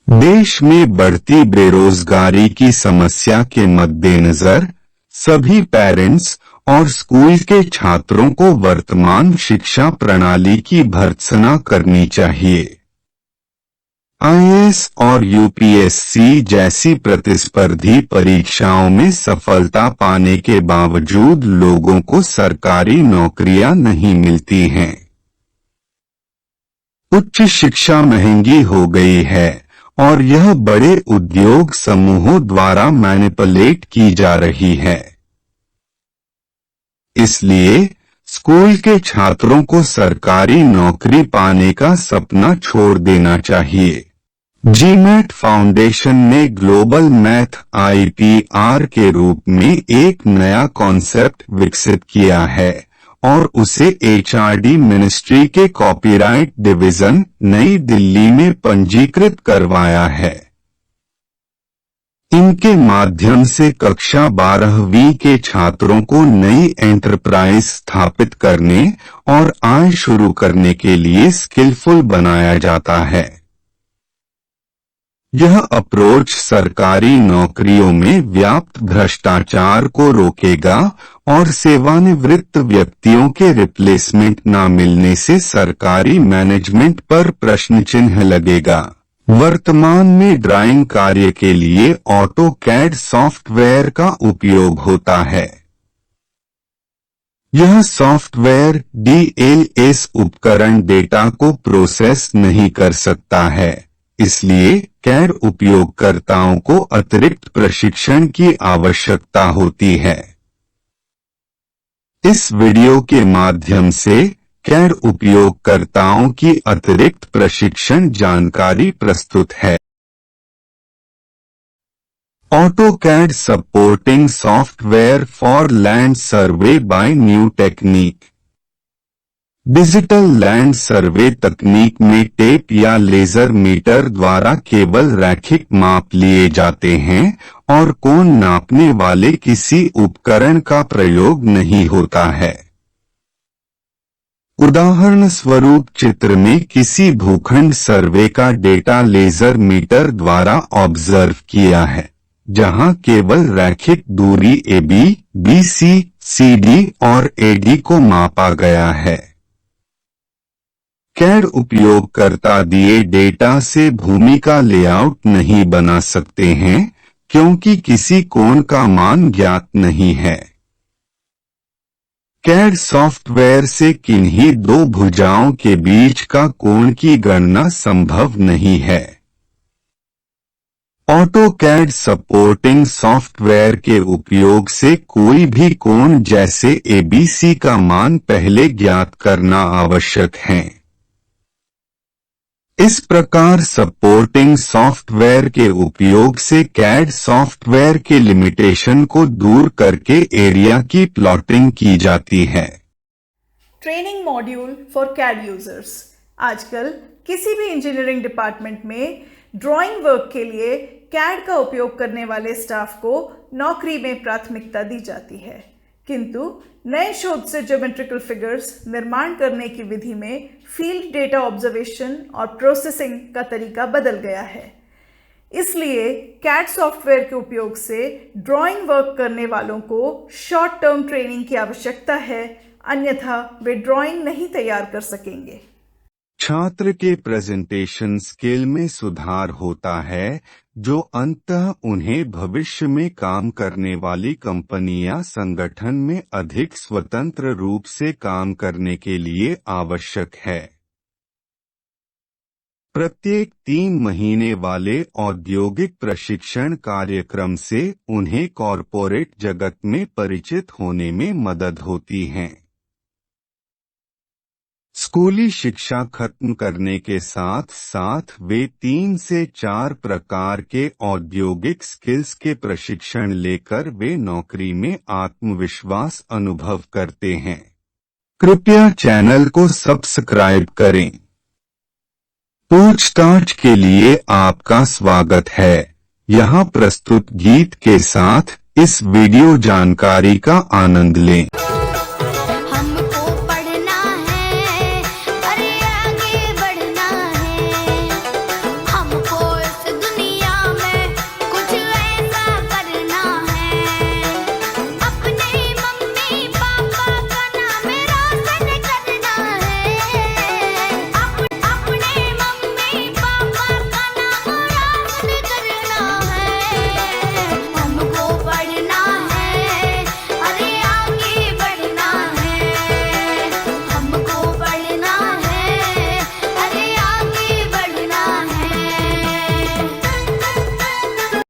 देश में बढ़ती बेरोजगारी की समस्या के मद्देनजर सभी पेरेंट्स और स्कूल के छात्रों को वर्तमान शिक्षा प्रणाली की भर्त्सना करनी चाहिए। आईएएस और यूपीएससी जैसी प्रतिस्पर्धी परीक्षाओं में सफलता पाने के बावजूद लोगों को सरकारी नौकरियां नहीं मिलती हैं। उच्च शिक्षा महंगी हो गई है और यह बड़े उद्योग समूहों द्वारा मैनिपुलेट की जा रही है। इसलिए स्कूल के छात्रों को सरकारी नौकरी पाने का सपना छोड़ देना चाहिए। जीमैट फाउंडेशन ने ग्लोबल मैथ आईपीआर के रूप में एक नया कॉन्सेप्ट विकसित किया है और उसे एचआरडी मिनिस्ट्री के कॉपीराइट डिवीजन नई दिल्ली में पंजीकृत करवाया है। इनके माध्यम से कक्षा 12वीं के छात्रों को नई एंटरप्राइज स्थापित करने और आय शुरू करने के लिए स्किलफुल बनाया जाता है। यह अप्रोच सरकारी नौकरियों में व्याप्त भ्रष्टाचार को रोकेगा और सेवानिवृत्त व्यक्तियों के रिप्लेसमेंट न मिलने से सरकारी मैनेजमेंट पर प्रश्न चिन्ह लगेगा। वर्तमान में ड्राइंग कार्य के लिए ऑटोकैड सॉफ्टवेयर का उपयोग होता है। यह सॉफ्टवेयर डीएलएस उपकरण डेटा को प्रोसेस नहीं कर सकता है, इसलिए कैड उपयोगकर्ताओं को अतिरिक्त प्रशिक्षण की आवश्यकता होती है। इस वीडियो के माध्यम से कैड उपयोगकर्ताओं की अतिरिक्त प्रशिक्षण जानकारी प्रस्तुत है। AutoCAD supporting software for land survey by new technique. Digital land survey तकनीक में टेप या लेजर मीटर द्वारा केवल रैखिक माप लिए जाते हैं और कोण नापने वाले किसी उपकरण का प्रयोग नहीं होता है। उदाहरण स्वरूप चित्र में किसी भूखंड सर्वे का डेटा लेजर मीटर द्वारा ऑब्जर्व किया है, जहां केवल रैखिक दूरी AB, BC, CD और AD को मापा गया है। कैड उपयोगकर्ता दिए डेटा से भूमि का लेआउट नहीं बना सकते हैं क्योंकि किसी कोण का मान ज्ञात नहीं है। कैड सॉफ्टवेयर से किन्हीं दो भुजाओं के बीच का कोण की गणना संभव नहीं है। ऑटोकैड सपोर्टिंग सॉफ्टवेयर के उपयोग से कोई भी कोण जैसे ABC का मान पहले ज्ञात करना आवश्यक है। इस प्रकार सपोर्टिंग सॉफ्टवेयर के उपयोग से कैड सॉफ्टवेयर के लिमिटेशन को दूर करके एरिया की प्लॉटिंग की जाती है। Training module for CAD users. आजकल किसी भी इंजीनियरिंग डिपार्टमेंट में ड्राइंग वर्क के लिए कैड का उपयोग करने वाले स्टाफ को नौकरी में प्राथमिकता दी जाती है, किंतु नए शोध से ज्योमेट्रिकल फिगर्स निर्माण करने की विधि में फील्ड डेटा ऑब्जर्वेशन और प्रोसेसिंग का तरीका बदल गया है। इसलिए कैड सॉफ्टवेयर के उपयोग से ड्राइंग वर्क करने वालों को शॉर्ट टर्म ट्रेनिंग की आवश्यकता है, अन्यथा वे ड्राइंग नहीं तैयार कर सकेंगे। छात्र के प्रेजेंटेशन स्किल में सुधार होता है, जो अंततः उन्हें भविष्य में काम करने वाली कंपनी या संगठन में अधिक स्वतंत्र रूप से काम करने के लिए आवश्यक है। प्रत्येक 3 महीने वाले औद्योगिक प्रशिक्षण कार्यक्रम से उन्हें कॉरपोरेट जगत में परिचित होने में मदद होती है। स्कूली शिक्षा खत्म करने के साथ साथ वे 3 से 4 प्रकार के औद्योगिक स्किल्स के प्रशिक्षण लेकर वे नौकरी में आत्मविश्वास अनुभव करते हैं। कृपया चैनल को सब्सक्राइब करें। पूछताछ के लिए आपका स्वागत है। यहाँ प्रस्तुत गीत के साथ इस वीडियो जानकारी का आनंद लें।